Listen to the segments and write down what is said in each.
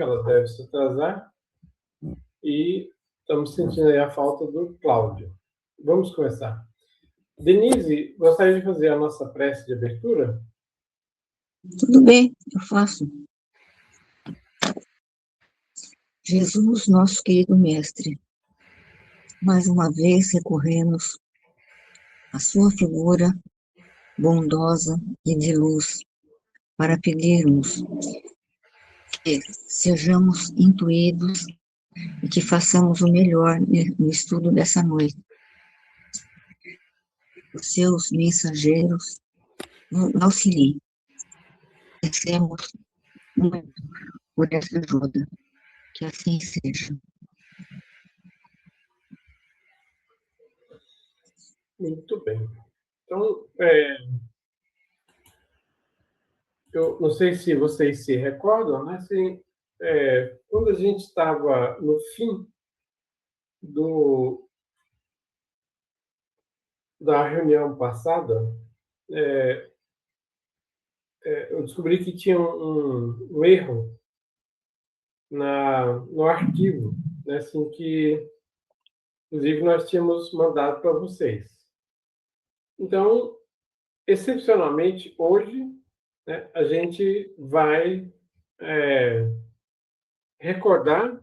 que ela deve se atrasar. E estamos sentindo aí a falta do Cláudio. Vamos começar. Denise, gostaria de fazer a nossa prece de abertura? Tudo bem, eu faço. Jesus, nosso querido Mestre, mais uma vez recorremos à sua figura bondosa e de luz para pedirmos que sejamos intuídos e que façamos o melhor no estudo dessa noite. Os seus mensageiros nos auxiliem. Agradecemos muito por essa ajuda. Que assim seja. Muito bem. Então, eu não sei se vocês se recordam, né? Assim, quando a gente estava no fim da reunião passada, eu descobri que tinha um erro no arquivo, né? Assim, que, inclusive, nós tínhamos mandado para vocês. Então, excepcionalmente, hoje, né, a gente vai recordar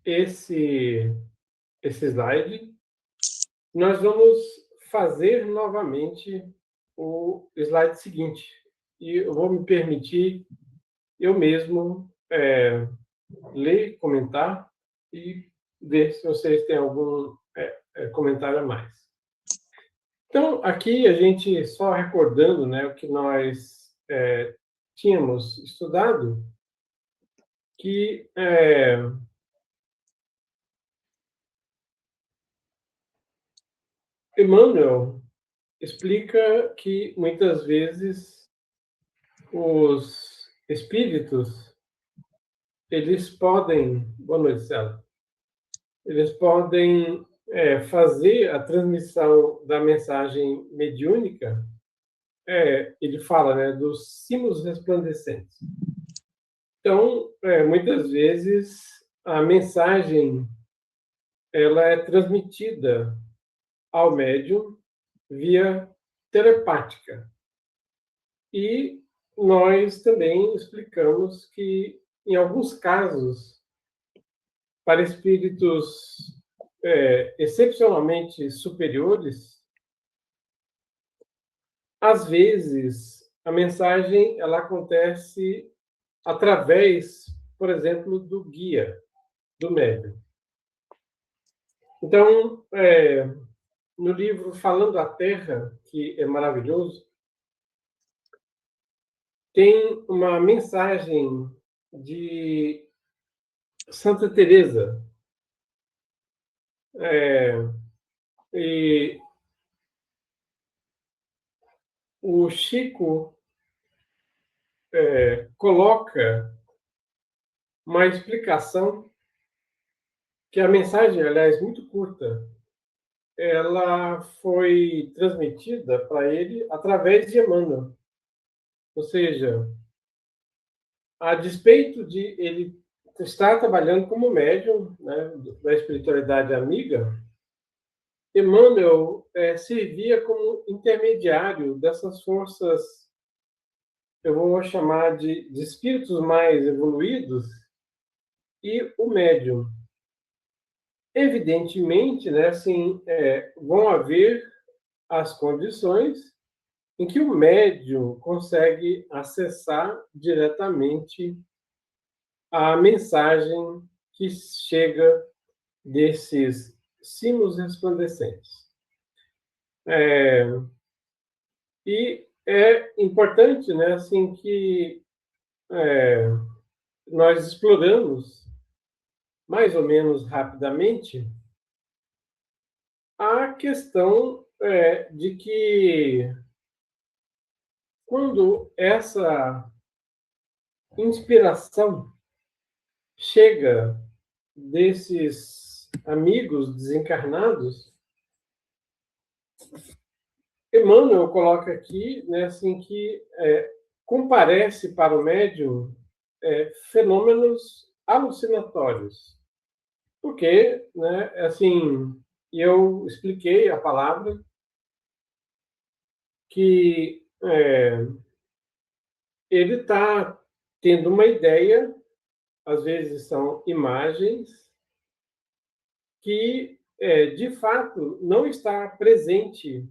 esse slide. Nós vamos fazer novamente o slide seguinte. E eu vou me permitir eu mesmo ler, comentar e ver se vocês têm algum comentário a mais. Então, aqui a gente, só recordando, né, o que nós tínhamos estudado, que Emmanuel explica que, muitas vezes, os espíritos, eles podem... Boa noite, Célia. Eles podem fazer a transmissão da mensagem mediúnica, ele fala, né, dos símbolos resplandecentes. Então, muitas vezes, a mensagem ela é transmitida ao médium via telepática. E nós também explicamos que, em alguns casos, para espíritos excepcionalmente superiores, às vezes a mensagem ela acontece através, por exemplo, do guia, do médium. Então, no livro Falando a Terra, que é maravilhoso, tem uma mensagem de Santa Teresa. E o Chico coloca uma explicação que a mensagem, aliás, muito curta, ela foi transmitida para ele através de Emmanuel. Ou seja, a despeito de ele estar trabalhando como médium, né, da espiritualidade amiga, Emmanuel servia como intermediário dessas forças, eu vou chamar de espíritos mais evoluídos, e o médium. Evidentemente, né, assim, vão haver as condições em que o médium consegue acessar diretamente a mensagem que chega desses símbolos resplandecentes. E é importante, né, assim, que nós exploramos mais ou menos rapidamente a questão de que, quando essa inspiração chega desses amigos desencarnados, Emmanuel coloca aqui, né, assim, que comparece para o médium fenômenos alucinatórios. Porque, né, assim, eu expliquei a palavra que ele está tendo uma ideia, às vezes são imagens, que, de fato, não está presente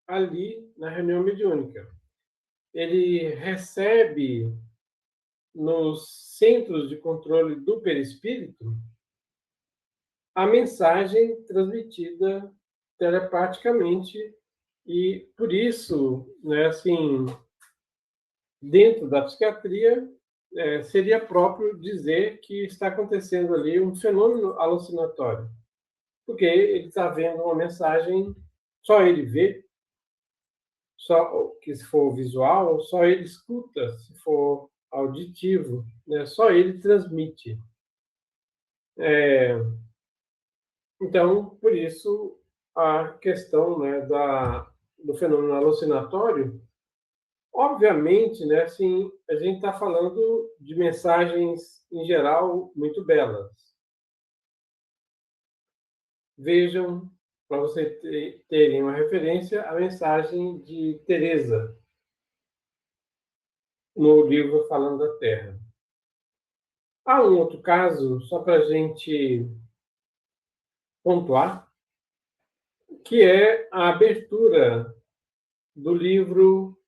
ali na reunião mediúnica. Ele recebe nos centros de controle do perispírito a mensagem transmitida telepaticamente e, por isso, né, assim, dentro da psiquiatria, seria próprio dizer que está acontecendo ali um fenômeno alucinatório, porque ele está vendo uma mensagem, só ele vê, só que se for visual, só ele escuta, se for auditivo, né, só ele transmite. Então, por isso, a questão, né, do fenômeno alucinatório, obviamente, né, assim, a gente está falando de mensagens, em geral, muito belas. Vejam, para vocês terem uma referência, a mensagem de Teresa, no livro Falando da Terra. Há um outro caso, só para a gente pontuar, que é a abertura do livro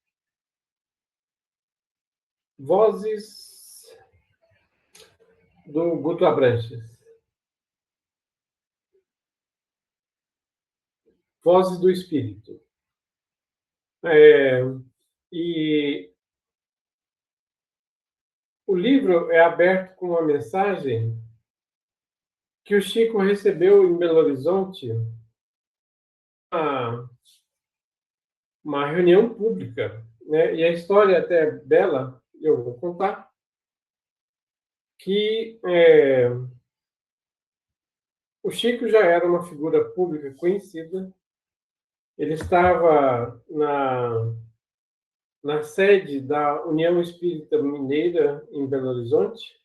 Vozes do Guto Abranches. Vozes do Espírito. E o livro é aberto com uma mensagem que o Chico recebeu em Belo Horizonte, uma reunião pública, né? E a história é até bela, eu vou contar, que o Chico já era uma figura pública conhecida, ele estava na sede da União Espírita Mineira, em Belo Horizonte,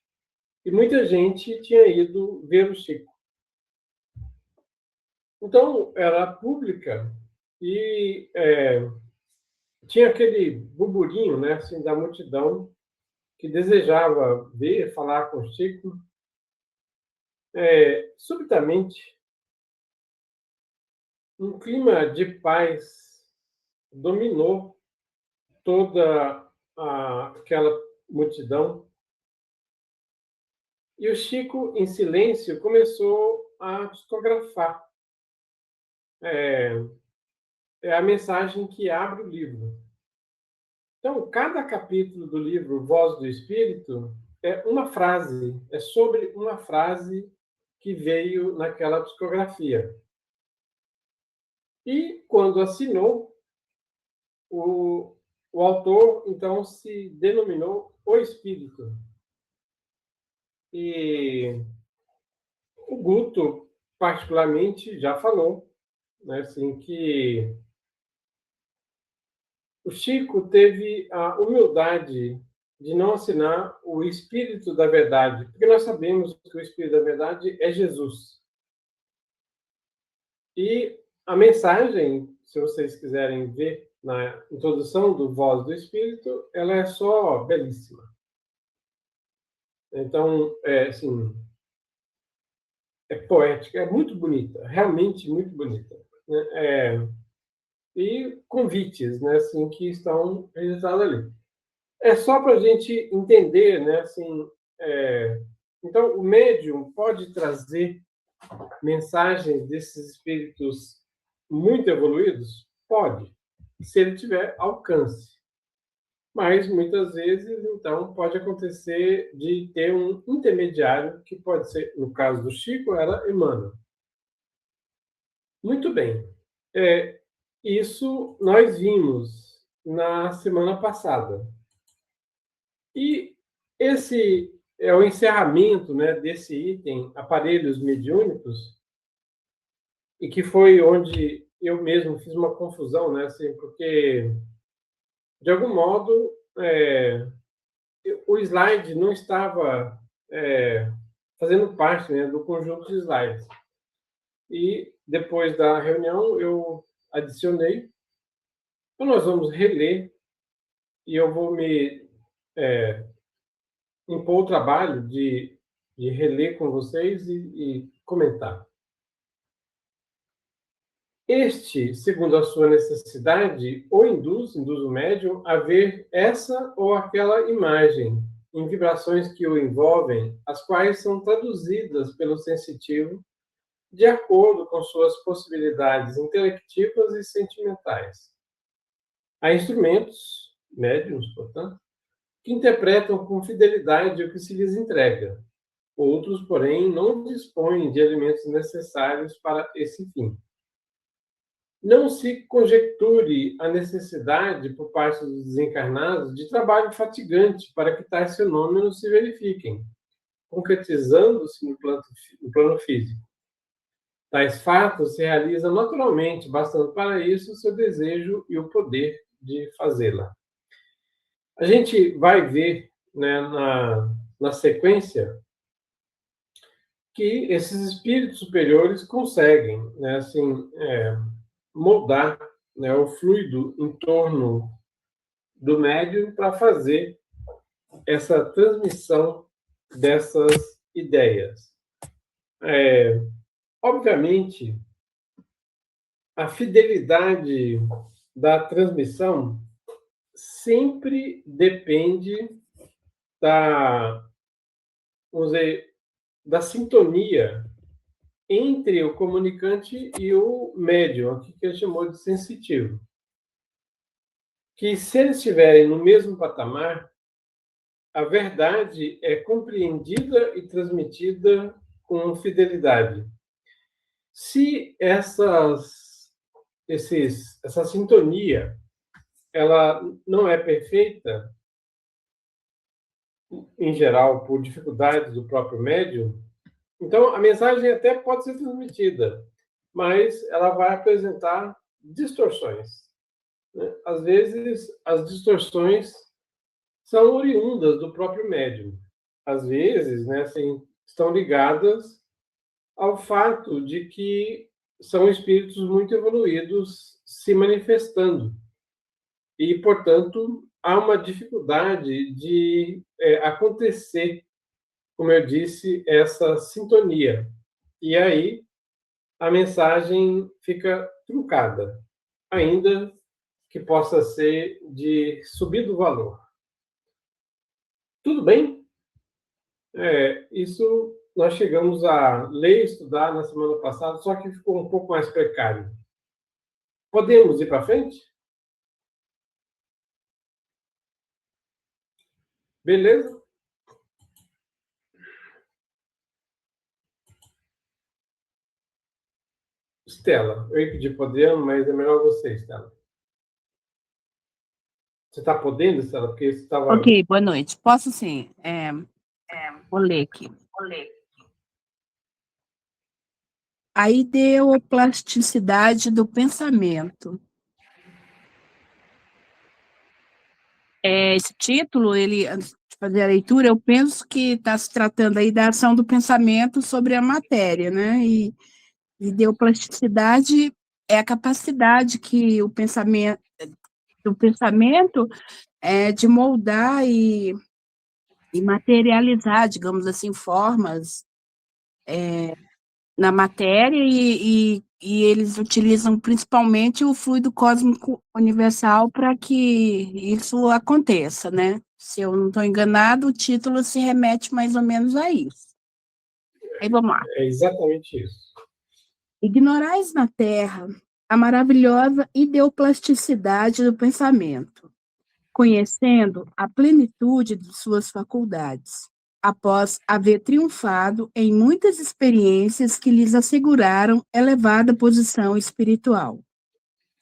e muita gente tinha ido ver o Chico. Então, era pública e tinha aquele burburinho, né, assim, da multidão que desejava ver, falar com o Chico. Subitamente, um clima de paz dominou toda aquela multidão. E o Chico, em silêncio, começou a psicografar. É a mensagem que abre o livro. Então, cada capítulo do livro Voz do Espírito é uma frase, é sobre uma frase que veio naquela psicografia. E, quando assinou, o autor, então, se denominou O Espírito. E o Guto, particularmente, já falou, né, assim, que o Chico teve a humildade de não assinar o Espírito da Verdade, porque nós sabemos que o Espírito da Verdade é Jesus. E a mensagem, se vocês quiserem ver na introdução do Voz do Espírito, ela é só belíssima. Então, assim, é poética, é muito bonita, realmente muito bonita, né? E convites, né, assim, que estão registrados ali. É só para a gente entender, né, assim, então o médium pode trazer mensagens desses espíritos muito evoluídos? Pode, se ele tiver alcance. Mas, muitas vezes, então, pode acontecer de ter um intermediário, que pode ser, no caso do Chico, era Emmanuel. Muito bem. Isso nós vimos na semana passada. E esse é o encerramento, né, desse item, aparelhos mediúnicos, e que foi onde eu mesmo fiz uma confusão, né, assim, porque, de algum modo, o slide não estava fazendo parte, né, do conjunto de slides. E depois da reunião eu adicionei. Então nós vamos reler e eu vou me impor o trabalho de reler com vocês e comentar. Este, segundo a sua necessidade, o induz o médium a ver essa ou aquela imagem em vibrações que o envolvem, as quais são traduzidas pelo sensitivo de acordo com suas possibilidades intelectivas e sentimentais. Há instrumentos, médiums, portanto, que interpretam com fidelidade o que se lhes entrega. Outros, porém, não dispõem de elementos necessários para esse fim. Não se conjecture a necessidade, por parte dos desencarnados, de trabalho fatigante para que tais fenômenos se verifiquem, concretizando-se no plano físico. Tais fatos se realizam naturalmente, bastando para isso o seu desejo e o poder de fazê-la. A gente vai ver, né, na sequência, que esses espíritos superiores conseguem, né, assim, moldar, né, o fluido em torno do médium para fazer essa transmissão dessas ideias. Obviamente, a fidelidade da transmissão sempre depende vamos dizer, da sintonia entre o comunicante e o médium, aqui que ele chamou de sensitivo. Que se eles estiverem no mesmo patamar, a verdade é compreendida e transmitida com fidelidade. Se essa sintonia ela não é perfeita, em geral, por dificuldades do próprio médium, então a mensagem até pode ser transmitida, mas ela vai apresentar distorções. Às vezes, as distorções são oriundas do próprio médium. Às vezes, né, assim, estão ligadas ao fato de que são espíritos muito evoluídos se manifestando. E, portanto, há uma dificuldade de acontecer, como eu disse, essa sintonia. E aí a mensagem fica truncada, ainda que possa ser de subido valor. Tudo bem? Isso nós chegamos a ler e estudar na semana passada, só que ficou um pouco mais precário. Podemos ir para frente? Beleza? Estela, eu ia pedir podendo, mas é melhor você, Estela. Você está podendo, Estela? Porque você estava... Ok, boa noite. Posso sim. Vou ler aqui. A ideoplasticidade do pensamento. Esse título, antes de fazer a leitura, eu penso que está se tratando aí da ação do pensamento sobre a matéria, né? E ideoplasticidade é a capacidade que o pensamento de moldar e materializar, digamos assim, formas na matéria e eles utilizam principalmente o fluido cósmico universal para que isso aconteça, né? Se eu não estou enganado, o título se remete mais ou menos a isso. Aí vamos lá. É exatamente isso. Ignorais na Terra a maravilhosa ideoplasticidade do pensamento, conhecendo a plenitude de suas faculdades, após haver triunfado em muitas experiências que lhes asseguraram elevada posição espiritual.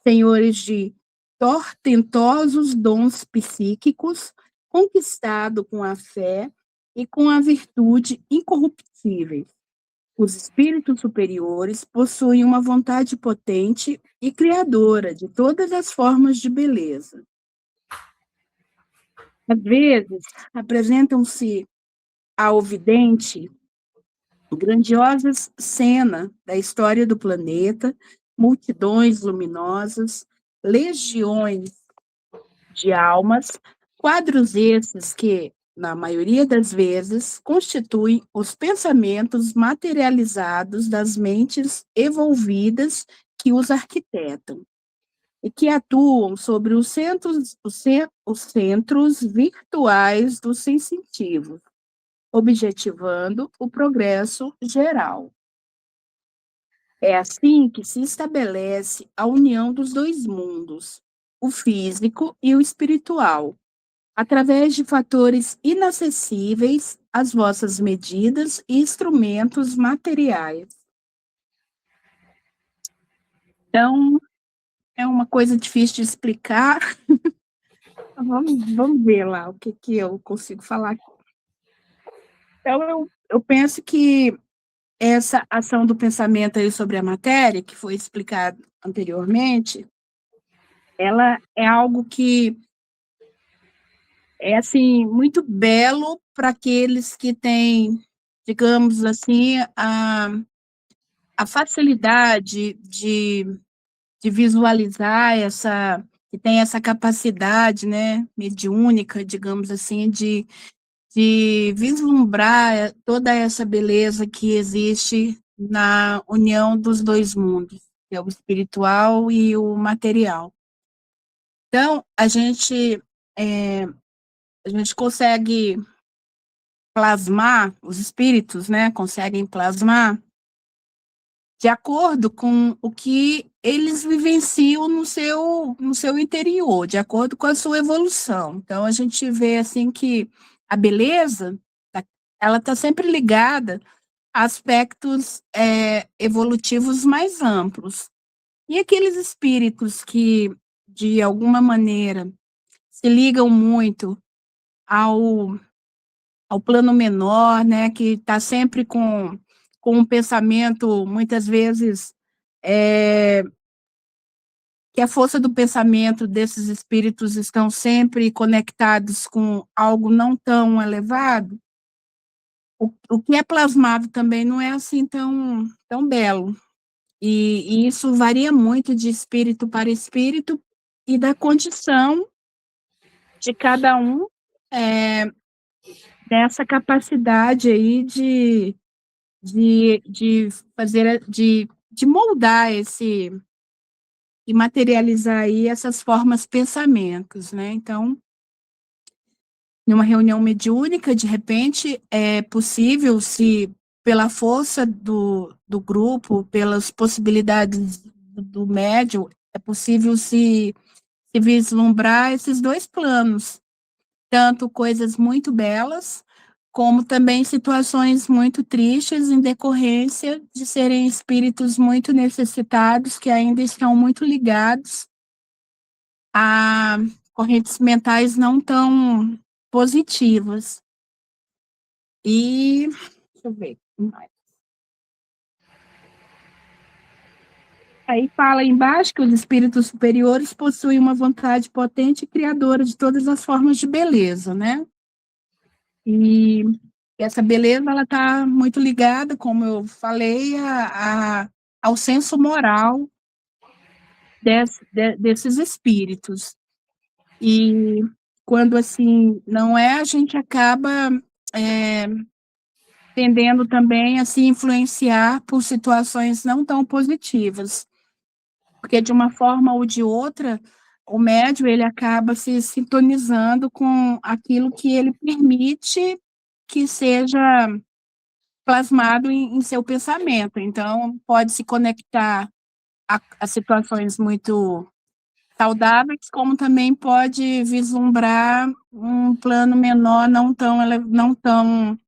Senhores de tortentosos dons psíquicos, conquistado com a fé e com a virtude incorruptíveis. Os espíritos superiores possuem uma vontade potente e criadora de todas as formas de beleza. Às vezes, apresentam-se ao vidente grandiosas cenas da história do planeta, multidões luminosas, legiões de almas, quadros esses que, na maioria das vezes, constituem os pensamentos materializados das mentes evolvidas que os arquitetam e que atuam sobre os centros virtuais dos sensitivos, objetivando o progresso geral. É assim que se estabelece a união dos dois mundos, o físico e o espiritual, através de fatores inacessíveis às vossas medidas e instrumentos materiais. Então, é uma coisa difícil de explicar. Vamos ver lá o que eu consigo falar aqui. Então, eu penso que essa ação do pensamento aí sobre a matéria, que foi explicado anteriormente, ela é algo que é, assim, muito belo para aqueles que têm, digamos assim, a facilidade de visualizar que tem essa capacidade, né, mediúnica, digamos assim, de vislumbrar toda essa beleza que existe na união dos dois mundos, que é o espiritual e o material. Então, a gente consegue plasmar, os espíritos, né, conseguem plasmar de acordo com o que eles vivenciam no seu interior, de acordo com a sua evolução. Então, a gente vê, assim, que a beleza, ela está sempre ligada a aspectos evolutivos mais amplos. E aqueles espíritos que, de alguma maneira, se ligam muito ao plano menor, né, que está sempre com um pensamento, muitas vezes, que a força do pensamento desses espíritos estão sempre conectados com algo não tão elevado, o que é plasmado também não é assim tão belo. E isso varia muito de espírito para espírito e da condição de cada um dessa capacidade aí de fazer, de moldar e materializar aí essas formas pensamentos, né? Então, numa reunião mediúnica, de repente, é possível, se pela força do grupo, pelas possibilidades do médium, é possível se vislumbrar esses dois planos, tanto coisas muito belas, como também situações muito tristes em decorrência de serem espíritos muito necessitados, que ainda estão muito ligados a correntes mentais não tão positivas. E, deixa eu ver mais. Aí fala embaixo que os espíritos superiores possuem uma vontade potente e criadora de todas as formas de beleza, né? E essa beleza, ela está muito ligada, como eu falei, ao senso moral desses espíritos. E quando, assim, não é, a gente acaba tendendo também a se influenciar por situações não tão positivas. Porque, de uma forma ou de outra, o médium, ele acaba se sintonizando com aquilo que ele permite que seja plasmado em seu pensamento. Então, pode se conectar a situações muito saudáveis, como também pode vislumbrar um plano menor, não tão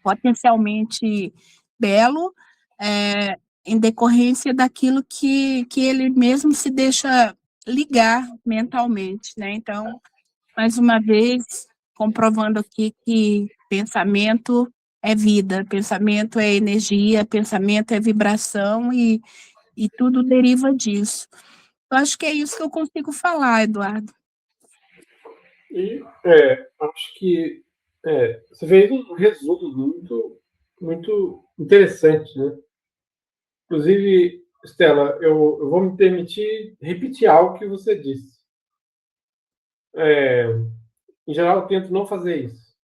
potencialmente belo, em decorrência daquilo que ele mesmo se deixa ligar mentalmente, né? Então, mais uma vez, comprovando aqui que pensamento é vida, pensamento é energia, pensamento é vibração e tudo deriva disso. Eu acho que é isso que eu consigo falar, Eduardo. E acho que você fez um resumo muito interessante, né? Inclusive, Estela, eu vou me permitir repetir algo que você disse. Em geral, eu tento não fazer isso.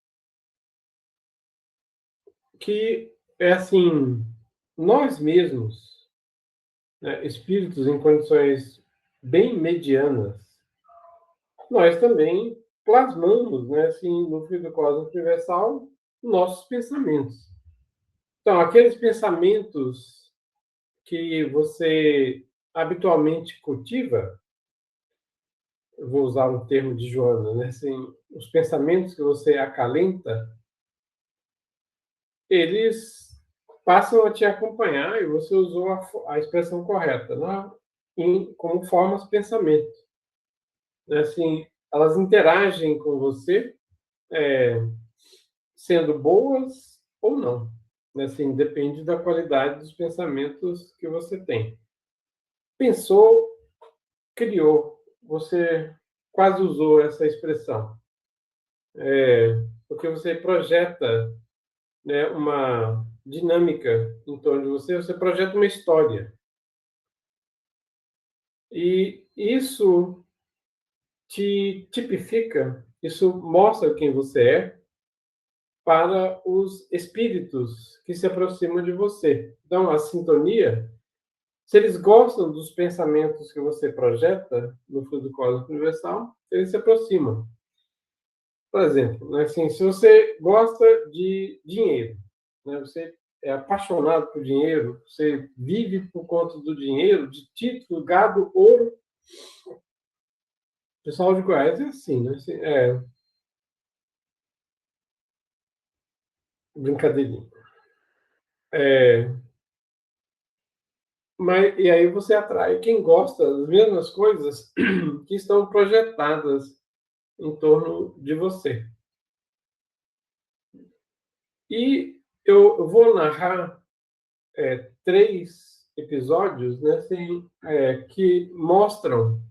Que é assim, nós mesmos, né, espíritos em condições bem medianas, nós também plasmamos, né, assim, no fluido cósmico universal, nossos pensamentos. Então, aqueles pensamentos que você habitualmente cultiva, eu vou usar um termo de Joana, né, assim, os pensamentos que você acalenta, eles passam a te acompanhar, e você usou a expressão correta, né, como formas de pensamento. Assim, elas interagem com você, sendo boas ou não. Assim, depende da qualidade dos pensamentos que você tem. Pensou, criou. Você quase usou essa expressão. Porque você projeta, né, uma dinâmica em torno de você, você projeta uma história. E isso te tipifica, isso mostra quem você é para os espíritos que se aproximam de você. Então, a sintonia, se eles gostam dos pensamentos que você projeta no fluido cósmico universal, eles se aproximam. Por exemplo, né, assim, se você gosta de dinheiro, né, você é apaixonado por dinheiro, você vive por conta do dinheiro, de título, gado, ouro. O pessoal de Goiás é assim, né? Assim, brincadeirinha. E aí você atrai quem gosta das mesmas coisas que estão projetadas em torno de você. E eu vou narrar 3 episódios, né, assim, que mostram,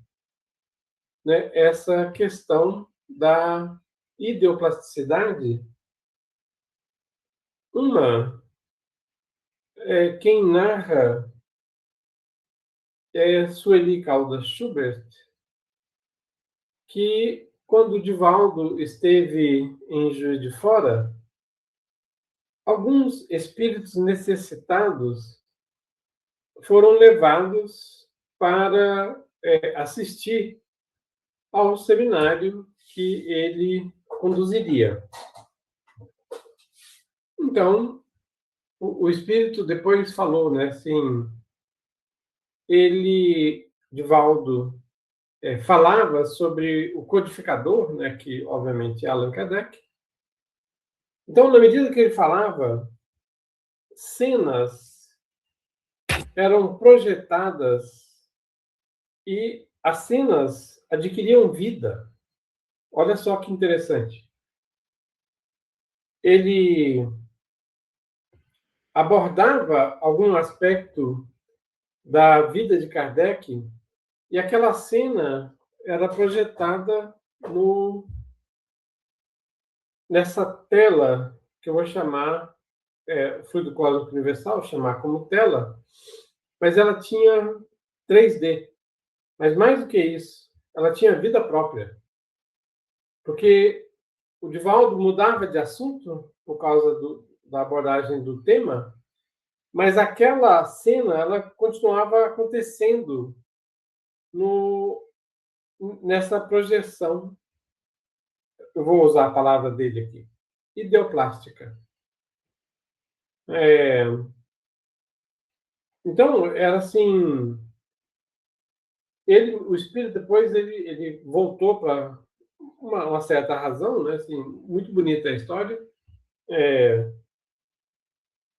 né, essa questão da ideoplasticidade. Uma, quem narra é Sueli Caldas Schubert, que, quando o Divaldo esteve em Juiz de Fora, alguns espíritos necessitados foram levados para assistir ao seminário que ele conduziria. Então, o espírito depois falou, né, assim, Divaldo, falava sobre o codificador, né, que obviamente é Allan Kardec. Então, na medida que ele falava, cenas eram projetadas e as cenas adquiriam vida. Olha só que interessante. Ele abordava algum aspecto da vida de Kardec e aquela cena era projetada nessa tela que eu vou chamar fluido cósmico universal, chamar como tela, mas ela tinha 3D. Mas mais do que isso, ela tinha vida própria. Porque o Divaldo mudava de assunto por causa da abordagem do tema, mas aquela cena ela continuava acontecendo nessa projeção. Eu vou usar a palavra dele aqui, ideoplástica. Então, era assim, o espírito depois ele voltou para uma certa razão, né? Assim, muito bonita a história,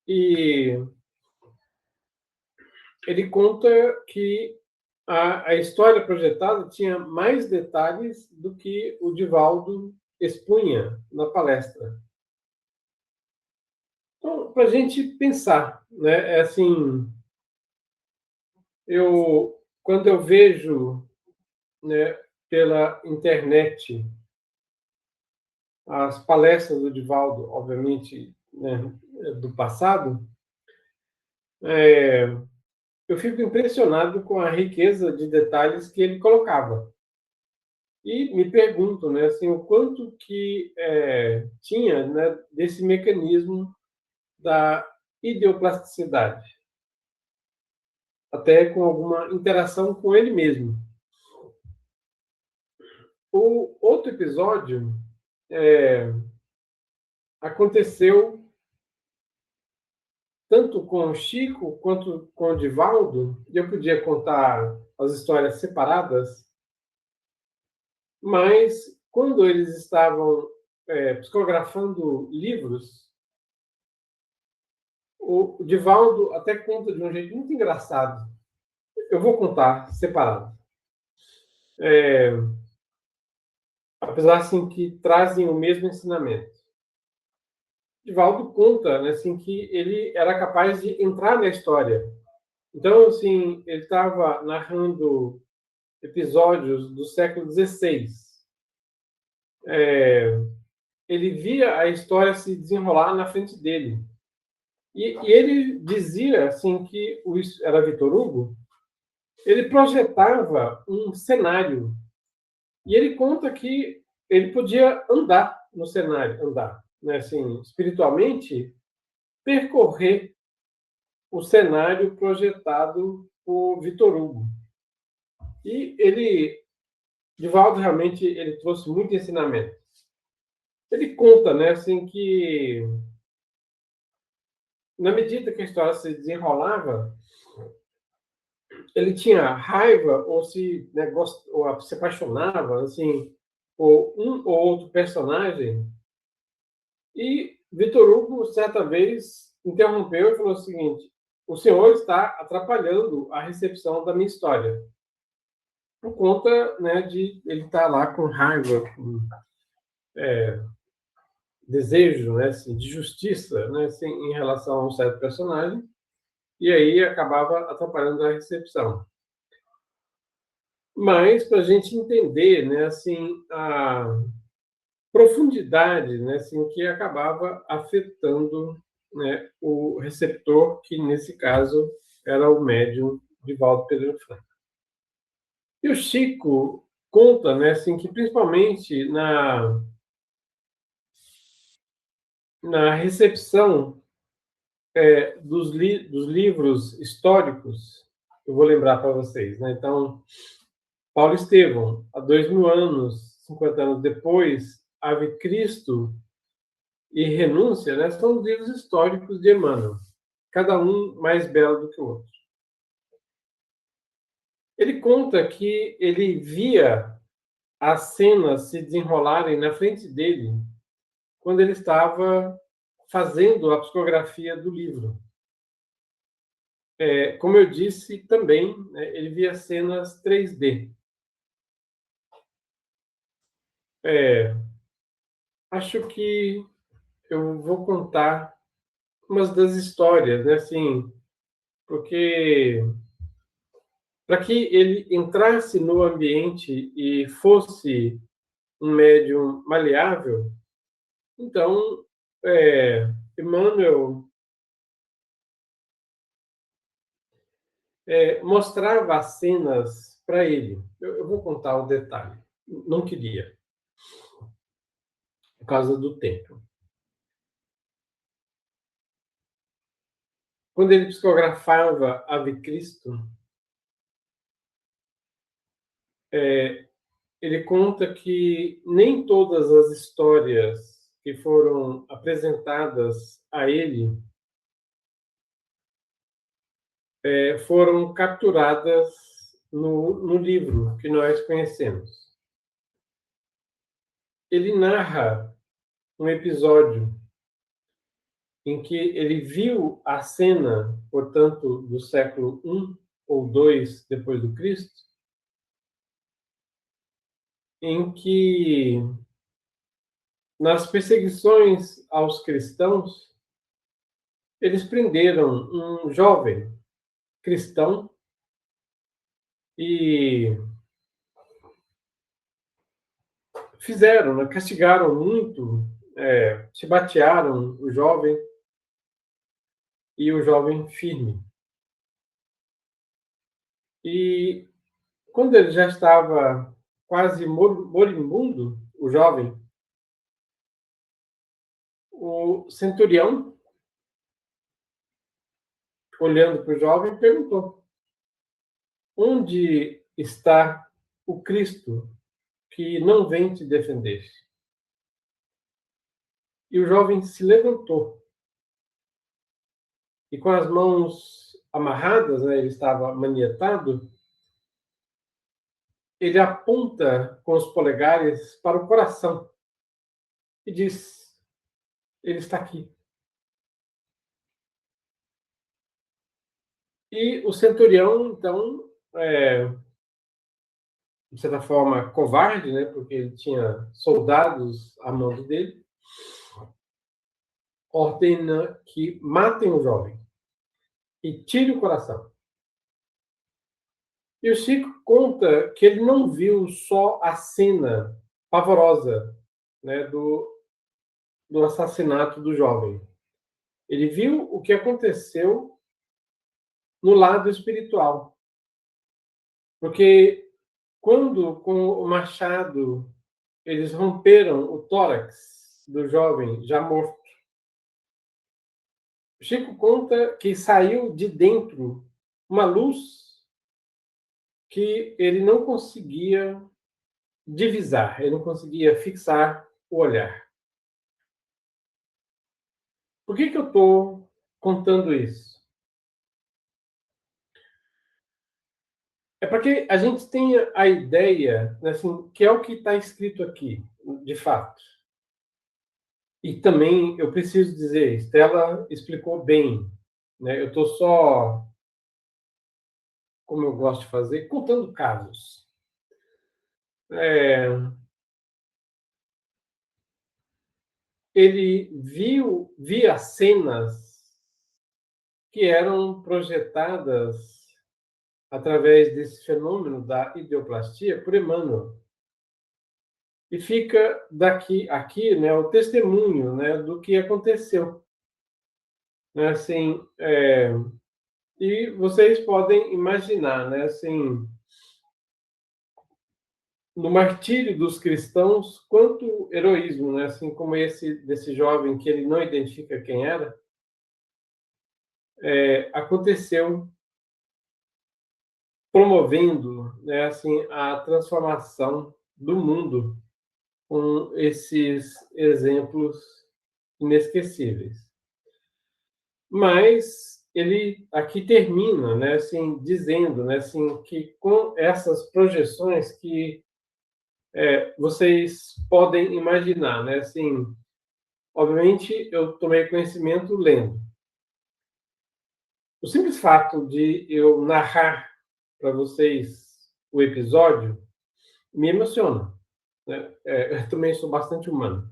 e ele conta que a história projetada tinha mais detalhes do que o Divaldo expunha na palestra. Então, para a gente pensar, né? Assim, quando eu vejo, né, pela internet as palestras do Divaldo, obviamente, né, do passado, eu fico impressionado com a riqueza de detalhes que ele colocava. E me pergunto, né, assim, o quanto que tinha, né, desse mecanismo da idioplasticidade, até com alguma interação com ele mesmo. O outro episódio aconteceu tanto com o Chico quanto com o Divaldo, e eu podia contar as histórias separadas, mas quando eles estavam psicografando livros, o Divaldo até conta de um jeito muito engraçado. Eu vou contar separado. Apesar assim que trazem o mesmo ensinamento. Divaldo conta, né, assim, que ele era capaz de entrar na história. Então, assim, ele estava narrando episódios do século XVI. Ele via a história se desenrolar na frente dele. E ele dizia, assim, que era Victor Hugo, ele projetava um cenário. E ele conta que ele podia andar no cenário, né, assim, espiritualmente, percorrer o cenário projetado por Victor Hugo. E Divaldo realmente ele trouxe muito ensinamento. Ele conta, né, assim, que na medida que a história se desenrolava, ele tinha raiva ou ou se apaixonava, assim, por um ou outro personagem. E Victor Hugo, certa vez, interrompeu e falou o seguinte: o senhor está atrapalhando a recepção da minha história. Por conta, né, de ele estar lá com raiva, com desejo, né, assim, de justiça, né, assim, em relação a um certo personagem, e aí acabava atrapalhando a recepção. Mas, para a gente entender, né, assim, a profundidade, né, assim, que acabava afetando, né, o receptor, que nesse caso era o médium Divaldo Pereira Franco. E o Chico conta, né, assim, que principalmente na recepção dos livros históricos, eu vou lembrar para vocês, né? Então, Paulo Estevão, há 2000 anos, 50 anos depois, Ave Cristo e Renúncia, né? São livros históricos de Emmanuel, cada um mais belo do que o outro. Ele conta que ele via as cenas se desenrolarem na frente dele quando ele estava fazendo a psicografia do livro. Como eu disse também, né, ele via cenas 3D. Acho que eu vou contar umas das histórias, né, assim, porque para que ele entrasse no ambiente e fosse um médium maleável, então, Emmanuel mostrava as cenas para ele. Eu vou contar o detalhe. Não queria, por causa do tempo. Quando ele psicografava Ave Cristo, ele conta que nem todas as histórias que foram apresentadas a ele foram capturadas no livro que nós conhecemos. Ele narra um episódio em que ele viu a cena, portanto, do século I ou II depois do Cristo, em que nas perseguições aos cristãos eles prenderam um jovem cristão e fizeram, né? Castigaram muito, chibatearam o jovem firme. E quando ele já estava quase moribundo, o jovem, o centurião, olhando para o jovem, perguntou: onde está o Cristo que não vem te defender? E o jovem se levantou e, com as mãos amarradas, né, ele estava manietado, ele aponta com os polegares para o coração e diz: ele está aqui. E o centurião, então, de certa forma, covarde, né, porque ele tinha soldados a mando dele, ordena que matem o jovem e tire o coração. E o Chico conta que ele não viu só a cena pavorosa, né, do assassinato do jovem. Ele viu o que aconteceu no lado espiritual. Porque quando, com o machado, eles romperam o tórax do jovem já morto, Chico conta que saiu de dentro uma luz que ele não conseguia divisar, ele não conseguia fixar o olhar. Por que eu estou contando isso? É para que a gente tenha a ideia, assim, que é o que está escrito aqui, de fato. E também eu preciso dizer, Estela explicou bem, né? Eu estou só, como eu gosto de fazer, contando casos. Ele via cenas que eram projetadas através desse fenômeno da ideoplastia por Emmanuel. E fica aqui, né, o testemunho, né, do que aconteceu. Né, assim, e vocês podem imaginar, né, assim, no martírio dos cristãos, quanto heroísmo, né, assim como esse desse jovem que ele não identifica quem era, aconteceu, promovendo, né, assim, a transformação do mundo com esses exemplos inesquecíveis. Mas ele aqui termina, né, assim, dizendo, né, assim, que com essas projeções que vocês podem imaginar, né, assim, obviamente eu tomei conhecimento lendo. O simples fato de eu narrar para vocês o episódio me emociona, né? Eu também sou bastante humano.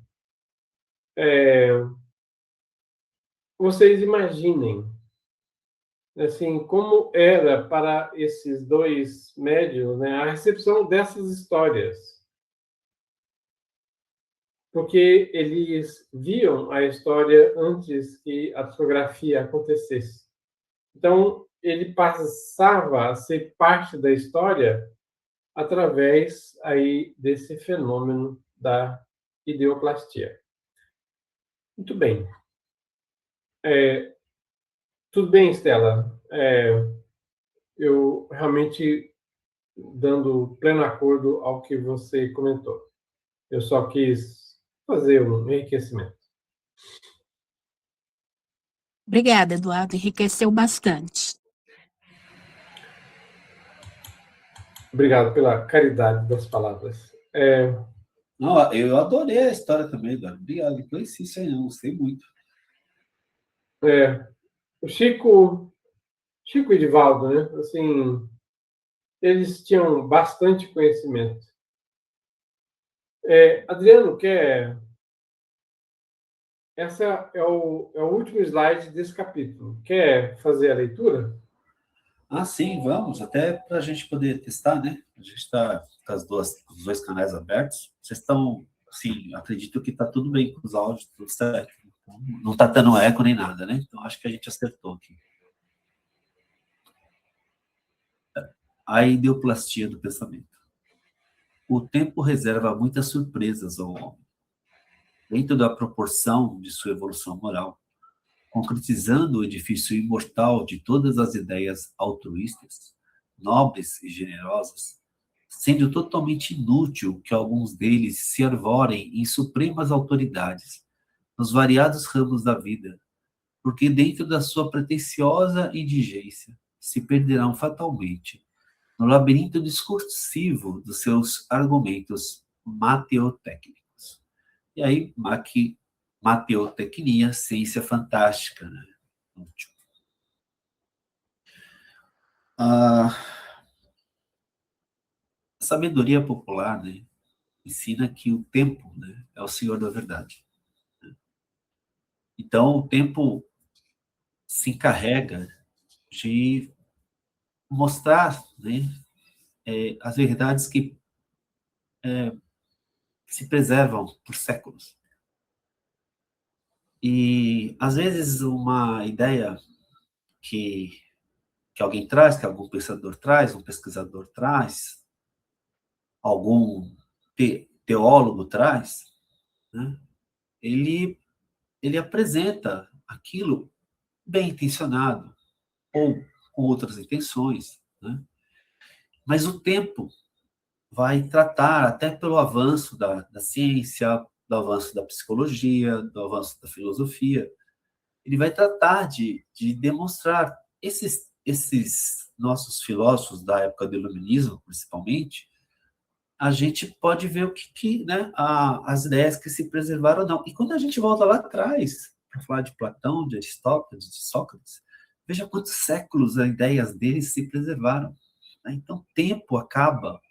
Vocês imaginem, assim, como era para esses dois médiuns, né, a recepção dessas histórias. Porque eles viam a história antes que a psicografia acontecesse. Então, ele passava a ser parte da história através aí desse fenômeno da ideoplastia. Muito bem. Tudo bem, Estela. Eu realmente dando pleno acordo ao que você comentou. Eu só quis fazer um enriquecimento. Obrigada, Eduardo. Enriqueceu bastante. Obrigado pela caridade das palavras. Não, eu adorei a história também, Eduardo. Obrigado. Não conheci isso aí, não. Gostei muito. O Chico e Edivaldo, né? Assim, eles tinham bastante conhecimento. Adriano, essa é o último slide desse capítulo. Quer fazer a leitura? Ah, sim, vamos, até para a gente poder testar, né? A gente está com os dois canais abertos. Vocês estão, sim, acredito que está tudo bem com os áudios, tudo certo. Então, não está dando eco nem nada, né? Então, acho que a gente acertou aqui. A ideoplastia do pensamento. O tempo reserva muitas surpresas ao homem. Dentro da proporção de sua evolução moral, concretizando o edifício imortal de todas as ideias altruístas, nobres e generosas, sendo totalmente inútil que alguns deles se arvorem em supremas autoridades nos variados ramos da vida, porque dentro da sua pretensiosa indigência se perderão fatalmente no labirinto discursivo dos seus argumentos mateotécnicos. E aí, mateotecnia, ciência fantástica, né? A sabedoria popular, né, ensina que o tempo, né, é o senhor da verdade. Então, o tempo se encarrega de mostrar, né, as verdades que se preservam por séculos. E, às vezes, uma ideia que alguém traz, que algum pensador traz, um pesquisador traz, algum teólogo traz, né, ele apresenta aquilo bem intencionado, ou com outras intenções, né? Mas o tempo vai tratar, até pelo avanço da ciência, do avanço da psicologia, do avanço da filosofia, ele vai tratar de demonstrar esses nossos filósofos da época do Iluminismo, principalmente, a gente pode ver o né, as ideias que se preservaram ou não. E quando a gente volta lá atrás, para falar de Platão, de Aristóteles, de Sócrates, veja quantos séculos as ideias deles se preservaram. Né? Então, o tempo acaba,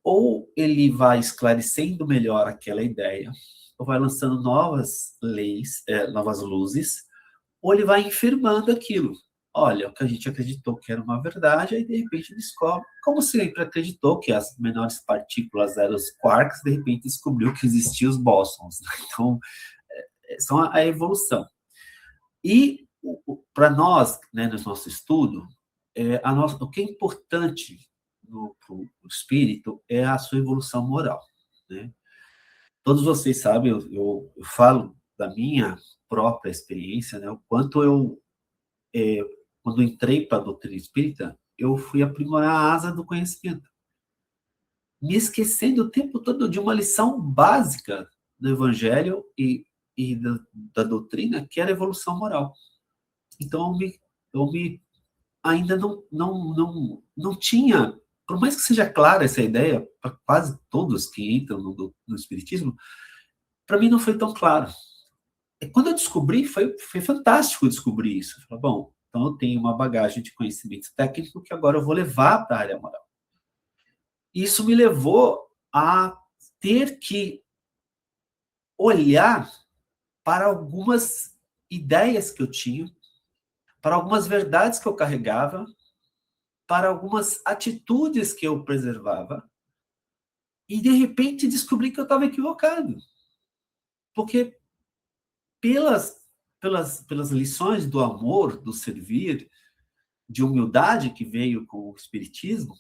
ou ele vai esclarecendo melhor aquela ideia, ou vai lançando novas leis, novas luzes, ou ele vai infirmando aquilo. Olha, o que a gente acreditou que era uma verdade, aí de repente descobre, como sempre acreditou que as menores partículas eram os quarks, de repente descobriu que existiam os bósons. Então, são a evolução. E para nós, né, no nosso estudo, o que é importante para o espírito é a sua evolução moral. Né? Todos vocês sabem, eu falo da minha própria experiência, né, o quanto quando entrei para a doutrina espírita, eu fui aprimorar a asa do conhecimento, me esquecendo o tempo todo de uma lição básica do evangelho e da doutrina, que era a evolução moral. Então, ainda não tinha, por mais que seja clara essa ideia, para quase todos que entram no espiritismo, para mim não foi tão claro. E quando eu descobri, foi fantástico descobrir isso. Eu falei, bom, então eu tenho uma bagagem de conhecimento técnico que agora eu vou levar para a área moral. Isso me levou a ter que olhar para algumas ideias que eu tinha, para algumas verdades que eu carregava, para algumas atitudes que eu preservava, e de repente descobri que eu estava equivocado. Porque pelas lições do amor, do servir, de humildade que veio com o Espiritismo,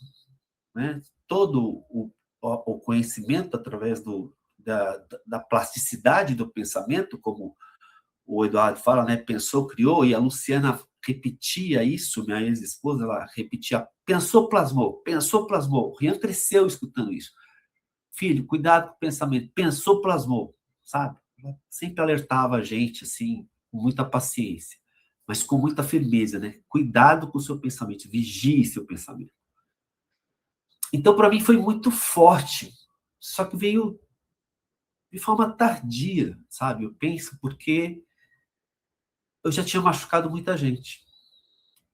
né? Todo o conhecimento através da plasticidade do pensamento, como o Eduardo fala, né? Pensou, criou, e a Luciana repetia isso, minha ex-esposa, ela repetia, pensou, plasmou, o Rian cresceu escutando isso. Filho, cuidado com o pensamento, pensou, plasmou, sabe? Ela sempre alertava a gente, assim, com muita paciência, mas com muita firmeza, né? Cuidado com o seu pensamento, vigie seu pensamento. Então, para mim, foi muito forte, só que veio de forma tardia, sabe? Eu penso porque eu já tinha machucado muita gente.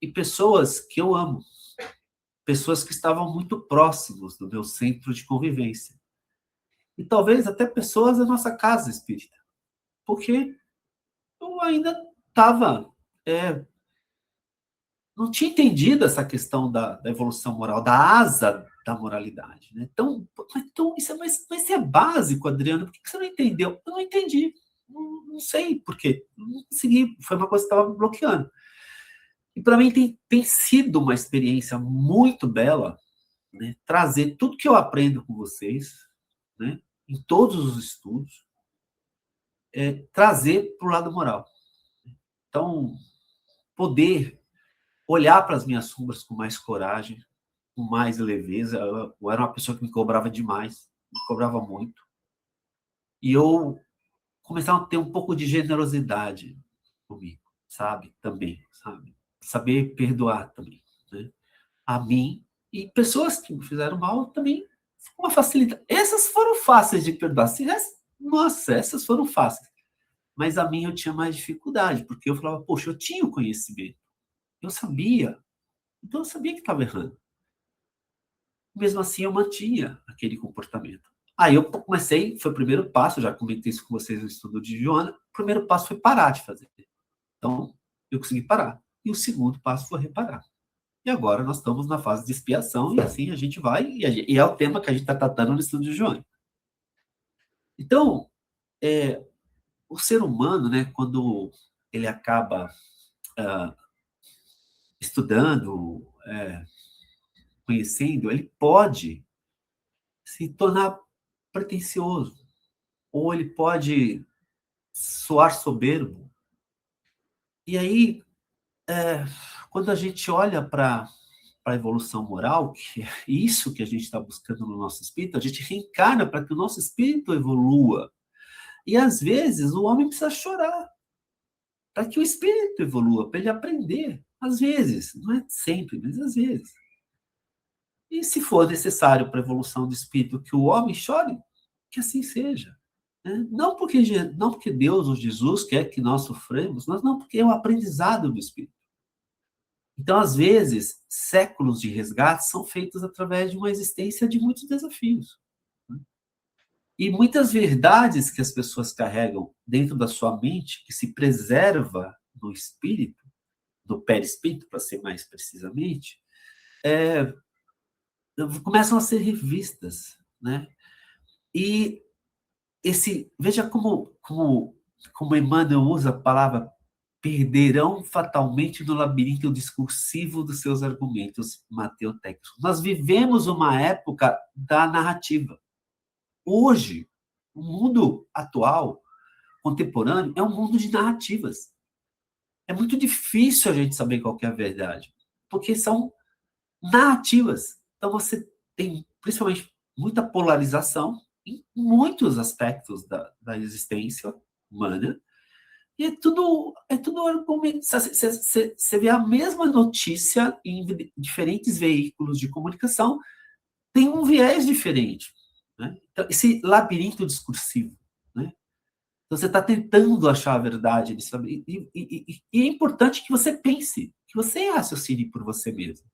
E pessoas que eu amo, pessoas que estavam muito próximos do meu centro de convivência. E talvez até pessoas da nossa casa espírita. Porque eu ainda estava não tinha entendido essa questão da evolução moral, da asa da moralidade. Né? Então, isso é básico, Adriano, por que você não entendeu? Eu não entendi, não sei por quê, não consegui, foi uma coisa que estava me bloqueando. E para mim tem sido uma experiência muito bela, né? Trazer tudo que eu aprendo com vocês, né? Em todos os estudos, trazer para o lado moral. Então, poder olhar para as minhas sombras com mais coragem, com mais leveza. Eu era uma pessoa que me cobrava demais, me cobrava muito. E eu começava a ter um pouco de generosidade comigo, sabe? Também, sabe? Saber perdoar também, né? A mim e pessoas que me fizeram mal também, com uma facilidade. Essas foram fáceis de perdoar. Nossa, essas foram fáceis. Mas a mim eu tinha mais dificuldade, porque eu falava, poxa, eu tinha o conhecimento. Eu sabia. Então eu sabia que estava errando. Mesmo assim, eu mantinha aquele comportamento. Aí eu comecei, foi o primeiro passo, já comentei isso com vocês no estudo de Joana, o primeiro passo foi parar de fazer. Então, eu consegui parar. E o segundo passo foi reparar. E agora nós estamos na fase de expiação, e assim a gente vai, e é o tema que a gente está tratando no estudo de Joana. Então, o ser humano, né, quando ele acaba estudando, conhecendo, ele pode se tornar pretensioso, ou ele pode soar soberbo. E aí, quando a gente olha para a evolução moral, que é isso que a gente está buscando no nosso espírito, a gente reencarna para que o nosso espírito evolua. E às vezes o homem precisa chorar para que o espírito evolua, para ele aprender. Às vezes, não é sempre, mas às vezes. E se for necessário para a evolução do espírito que o homem chore, que assim seja. Né? Não porque Deus ou Jesus quer que nós sofremos, mas não, porque é o aprendizado do espírito. Então, às vezes, séculos de resgate são feitos através de uma existência de muitos desafios. Né? E muitas verdades que as pessoas carregam dentro da sua mente, que se preserva no espírito, do perispírito, para ser mais precisamente, começam a ser revistas, né? E veja como Emmanuel usa a palavra perderão fatalmente no labirinto discursivo dos seus argumentos mateotécnicos. Nós vivemos uma época da narrativa. Hoje, o mundo atual, contemporâneo, é um mundo de narrativas. É muito difícil a gente saber qual que é a verdade, porque são narrativas. Então, você tem, principalmente, muita polarização em muitos aspectos da existência humana, e é tudo argumento. Você vê a mesma notícia em diferentes veículos de comunicação, tem um viés diferente. Né? Então, esse labirinto discursivo. Né? Então, você está tentando achar a verdade nisso. E é importante que você pense, que você raciocine por você mesmo,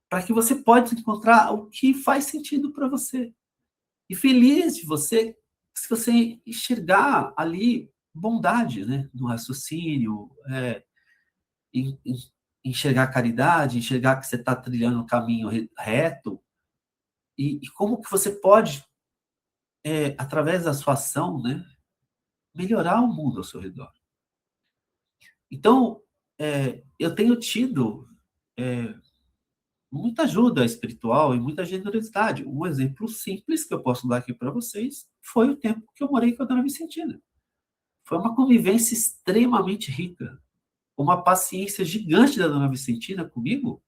para que você possa encontrar o que faz sentido para você. E feliz de você, se você enxergar ali bondade, né, no raciocínio, enxergar a caridade, enxergar que você está trilhando um caminho reto, e como que você pode, através da sua ação, né, melhorar o mundo ao seu redor. Então, eu tenho tido muita ajuda espiritual e muita generosidade. Um exemplo simples que eu posso dar aqui para vocês foi o tempo que eu morei com a Dona Vicentina. Foi uma convivência extremamente rica, uma paciência gigante da Dona Vicentina comigo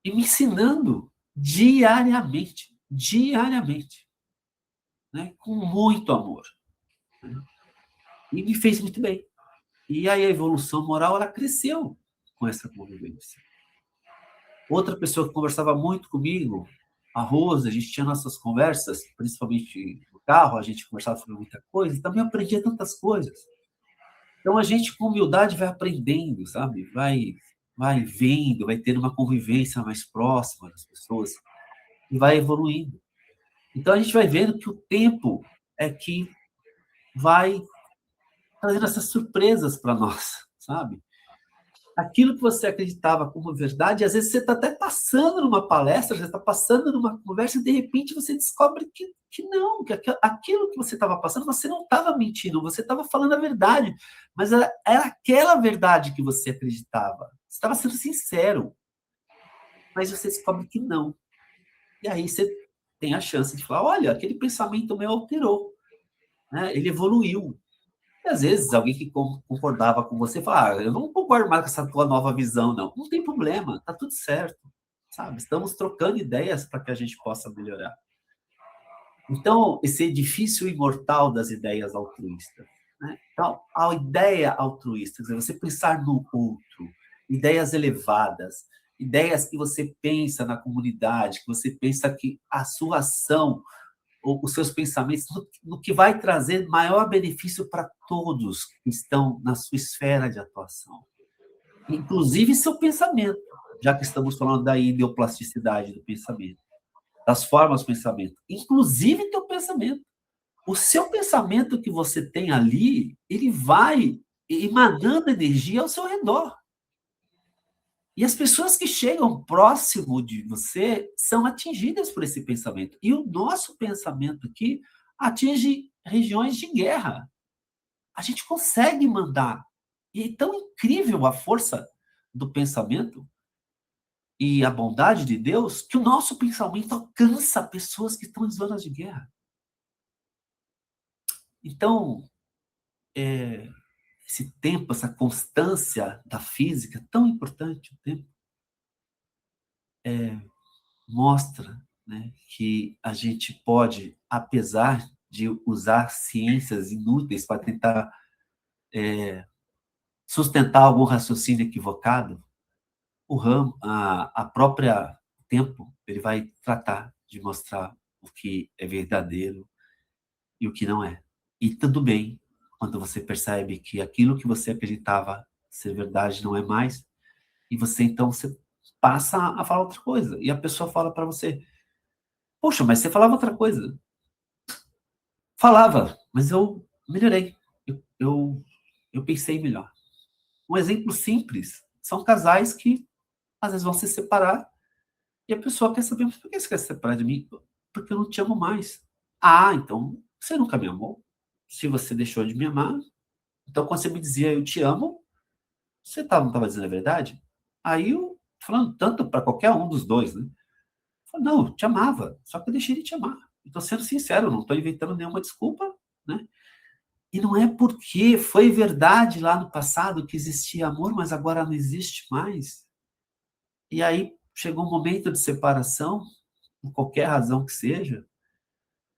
e me ensinando diariamente, né, com muito amor. Né, e me fez muito bem. E aí a evolução moral, ela cresceu com essa convivência. Outra pessoa que conversava muito comigo, a Rosa, a gente tinha nossas conversas, principalmente no carro, a gente conversava sobre muita coisa, e também aprendia tantas coisas. Então, a gente, com humildade, vai aprendendo, sabe? Vai vendo, vai tendo uma convivência mais próxima das pessoas, e vai evoluindo. Então, a gente vai vendo que o tempo é que vai trazendo essas surpresas para nós, sabe? aquilo que você acreditava como verdade, às vezes você está até passando numa palestra, você está passando numa conversa, e de repente você descobre que não, que aquilo que você estava passando, você não estava mentindo, você estava falando a verdade, mas era aquela verdade que você acreditava. Você estava sendo sincero, mas você descobre que não. E aí você tem a chance de falar, olha, aquele pensamento meu alterou, né? Ele evoluiu. E às vezes alguém que concordava com você fala, eu não concordo mais com essa tua nova visão, não. Não tem problema, tá tudo certo, sabe? Estamos trocando ideias para que a gente possa melhorar. Então, esse edifício imortal das ideias altruístas, né? Então, a ideia altruísta, quer dizer, você pensar no outro, ideias elevadas, ideias que você pensa na comunidade, que você pensa que a sua ação, os seus pensamentos, no que vai trazer maior benefício para todos que estão na sua esfera de atuação. Inclusive seu pensamento, já que estamos falando da ideoplasticidade do pensamento, das formas do pensamento. Inclusive teu pensamento. O seu pensamento que você tem ali, ele vai emanando energia ao seu redor. E as pessoas que chegam próximo de você são atingidas por esse pensamento. E o nosso pensamento aqui atinge regiões de guerra. A gente consegue mandar. E é tão incrível a força do pensamento e a bondade de Deus que o nosso pensamento alcança pessoas que estão em zonas de guerra. Então, esse tempo, essa constância da física, tão importante o tempo, mostra, né, que a gente pode, apesar de usar ciências inúteis para tentar sustentar algum raciocínio equivocado, o ramo, a própria tempo, ele vai tratar de mostrar o que é verdadeiro e o que não é. E tudo bem quando você percebe que aquilo que você acreditava ser verdade não é mais, e você então você passa a falar outra coisa. E a pessoa fala para você, poxa, mas você falava outra coisa. Falava, mas eu melhorei. Eu pensei melhor. Um exemplo simples, são casais que às vezes vão se separar e a pessoa quer saber, mas por que você quer se separar de mim? Porque eu não te amo mais. Ah, então você nunca me amou. Se você deixou de me amar, então quando você me dizia eu te amo, você não estava dizendo a verdade? Aí eu, falando tanto para qualquer um dos dois, né? Eu falei, não, eu te amava, só que eu deixei de te amar. Estou sendo sincero, não estou inventando nenhuma desculpa, né? E não é porque foi verdade lá no passado que existia amor, mas agora não existe mais. E aí chegou um momento de separação, por qualquer razão que seja,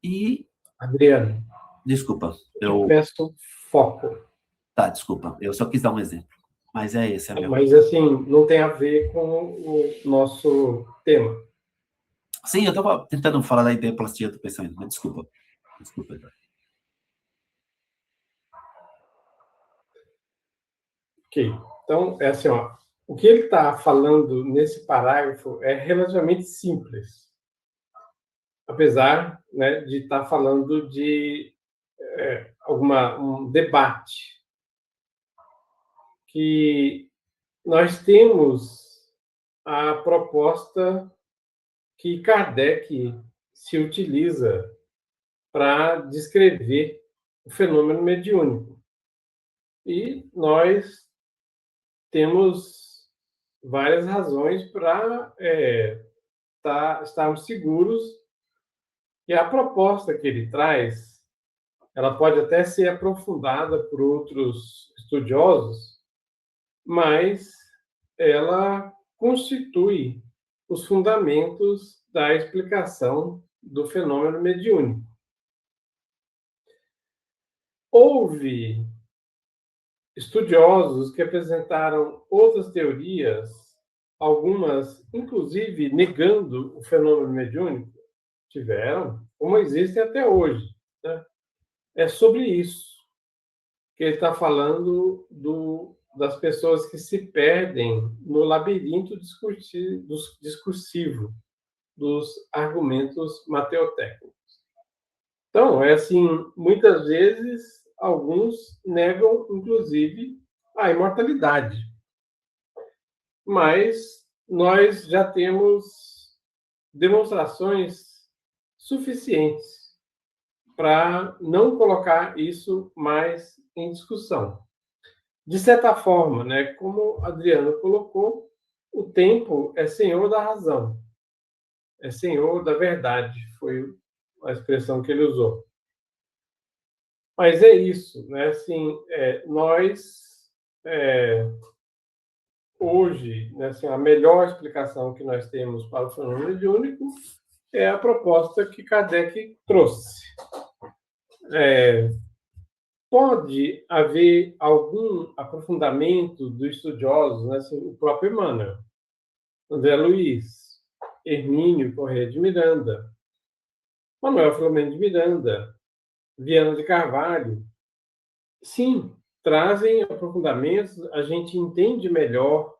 e... Adriano, Desculpa, eu peço foco. Tá, desculpa, eu só quis dar um exemplo. Mas é esse, é meu. Mas, assim, não tem a ver com o nosso tema. Sim, eu estava tentando falar da ideoplastia do pensamento, mas desculpa. Desculpa, Eduardo. Ok. Então, é assim, ó, o que ele está falando nesse parágrafo é relativamente simples. Apesar, né, de estar falando de um debate que nós temos a proposta que Kardec se utiliza para descrever o fenômeno mediúnico. E nós temos várias razões para estarmos seguros que a proposta que ele traz, ela pode até ser aprofundada por outros estudiosos, mas ela constitui os fundamentos da explicação do fenômeno mediúnico. Houve estudiosos que apresentaram outras teorias, algumas, inclusive, negando o fenômeno mediúnico, tiveram, como existem até hoje. Né? É sobre isso que ele está falando das pessoas que se perdem no labirinto discursivo dos argumentos mateotécnicos. Então, é assim, muitas vezes, alguns negam, inclusive, a imortalidade. mas nós já temos demonstrações suficientes para não colocar isso mais em discussão. De certa forma, né, como Adriano colocou, o tempo é senhor da razão, é senhor da verdade, foi a expressão que ele usou. Mas é isso, né? Assim, nós, hoje, né, assim, a melhor explicação que nós temos para o fenômeno mediúnico é a proposta que Kardec trouxe. Pode haver algum aprofundamento dos estudiosos, né, assim, o próprio Emmanuel, André Luiz, Hermínio Corrêa de Miranda, Manuel Filomeno de Miranda, Viana de Carvalho. Sim, trazem aprofundamentos, a gente entende melhor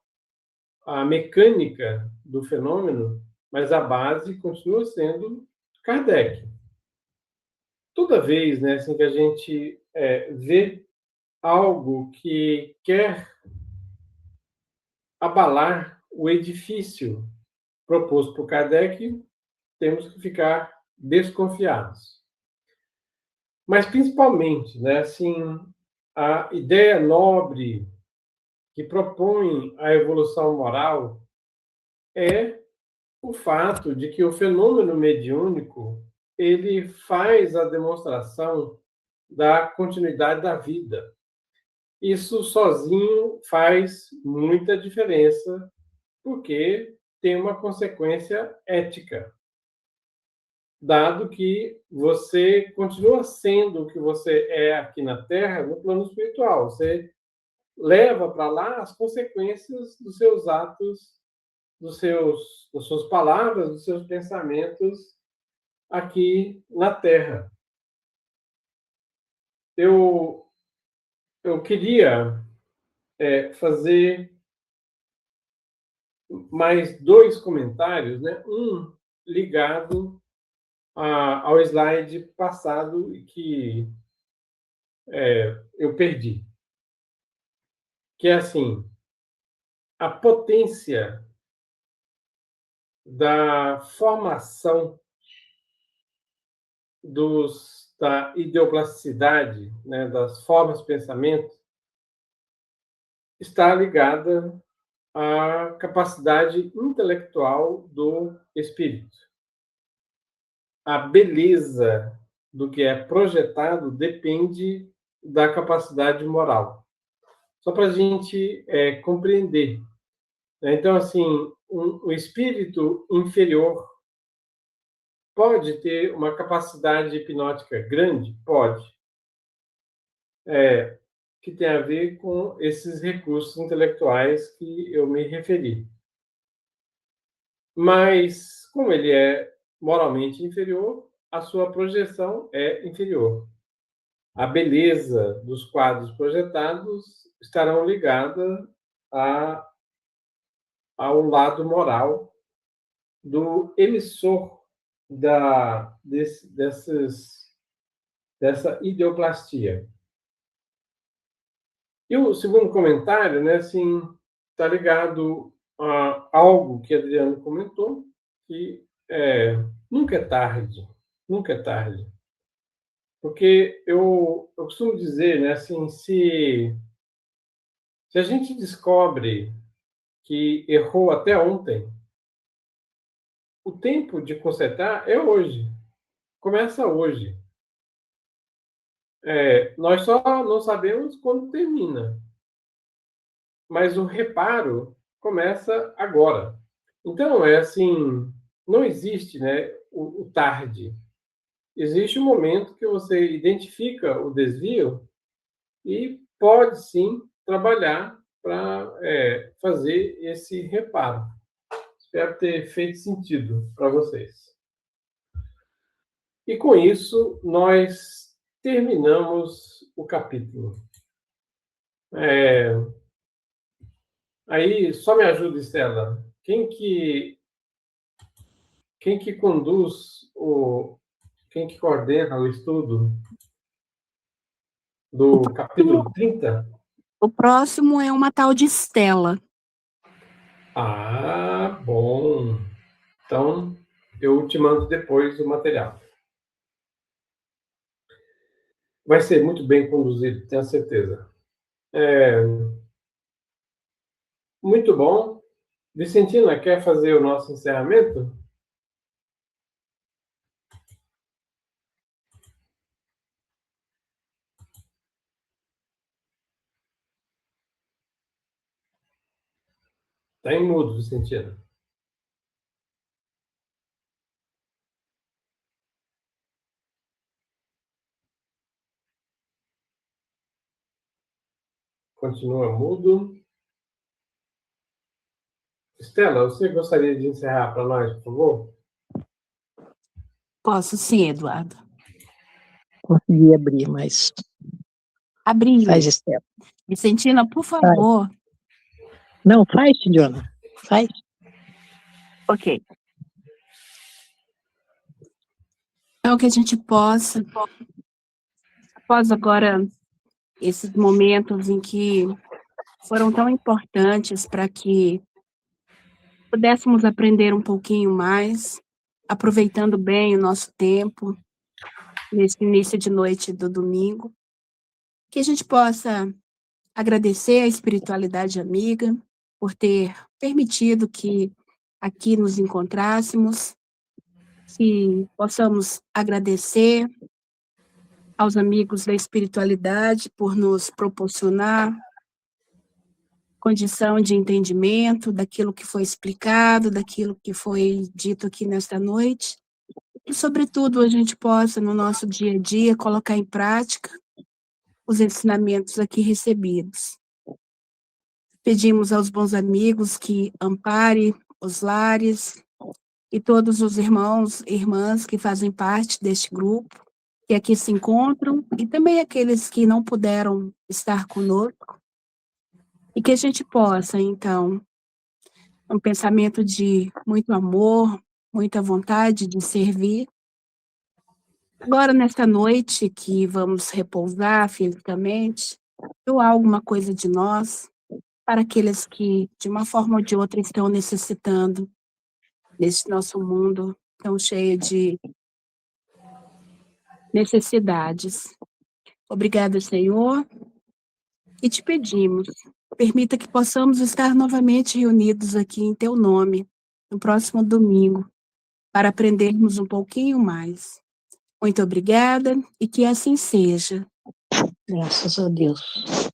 a mecânica do fenômeno, mas a base continua sendo Kardec. Toda vez, né, assim, que a gente vê algo que quer abalar o edifício proposto por Kardec, temos que ficar desconfiados. Mas, principalmente, né, assim, a ideia nobre que propõe a evolução moral é o fato de que o fenômeno mediúnico ele faz a demonstração da continuidade da vida. Isso sozinho faz muita diferença, porque tem uma consequência ética, dado que você continua sendo o que você é aqui na Terra, no plano espiritual. Você leva para lá as consequências dos seus atos, das suas palavras, dos seus pensamentos aqui na Terra. Eu queria fazer mais dois comentários, né? Um ligado ao slide passado e que eu perdi, que é assim, a potência da formação da ideoplasticidade, né, das formas de pensamento, está ligada à capacidade intelectual do espírito. A beleza do que é projetado depende da capacidade moral. Só para a gente compreender. Então, assim, o espírito inferior pode ter uma capacidade hipnótica grande? Pode. Que tem a ver com esses recursos intelectuais que eu me referi. Mas, como ele é moralmente inferior, a sua projeção é inferior. A beleza dos quadros projetados estarão ligadas ao lado moral do emissor dessa ideoplastia. E o segundo comentário, né, assim, está ligado a algo que Adriano comentou, que nunca é tarde, nunca é tarde. Porque eu costumo dizer, né, assim, se a gente descobre que errou até ontem, o tempo de consertar é hoje. Começa hoje. Nós só não sabemos quando termina. Mas o reparo começa agora. Então, assim, não existe, né, o tarde. Existe um momento que você identifica o desvio e pode, sim, trabalhar para fazer esse reparo. Espero ter feito sentido para vocês. E, com isso, nós terminamos o capítulo. Aí, só me ajuda, Estela. Quem que conduz quem que coordena o estudo do capítulo 30? O próximo é uma tal de Estela. Ah, bom. Então, eu te mando depois o material. Vai ser muito bem conduzido, tenho certeza. Muito bom. Vicentina, quer fazer o nosso encerramento? Está em mudo, Vicentina. Continua mudo. Estela, você gostaria de encerrar para nós, por favor? Posso sim, Eduardo. Consegui abrir, mas Abri. faz, Estela. Vicentina, por favor. Não, faz, Juliana. Faz. Ok. Então, que a gente possa, após agora esses momentos em que foram tão importantes para que pudéssemos aprender um pouquinho mais, aproveitando bem o nosso tempo, nesse início de noite do domingo, que a gente possa agradecer a espiritualidade amiga por ter permitido que aqui nos encontrássemos, que possamos agradecer aos amigos da espiritualidade por nos proporcionar condição de entendimento daquilo que foi explicado, daquilo que foi dito aqui nesta noite, e, sobretudo, a gente possa, no nosso dia a dia, colocar em prática os ensinamentos aqui recebidos. Pedimos aos bons amigos que ampare os lares e todos os irmãos e irmãs que fazem parte deste grupo, que aqui se encontram, e também aqueles que não puderam estar conosco, e que a gente possa, então, um pensamento de muito amor, muita vontade de servir. Agora, nesta noite que vamos repousar fisicamente, doar alguma coisa de nós para aqueles que, de uma forma ou de outra, estão necessitando nesse nosso mundo tão cheio de necessidades. Obrigada, Senhor, e te pedimos, permita que possamos estar novamente reunidos aqui em Teu nome, no próximo domingo, para aprendermos um pouquinho mais. Muito obrigada e que assim seja. Graças a Deus.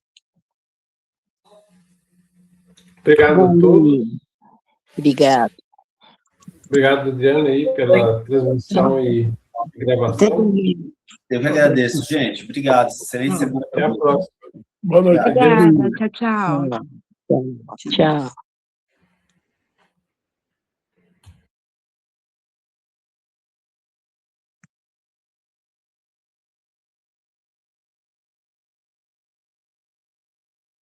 Obrigado a todos. Obrigado. Obrigado, Adriana, aí, pela transmissão e gravação. Eu que agradeço, gente. Obrigado. Excelente semana. Até a próxima. Boa noite. Obrigada. Tchau, tchau. Tchau.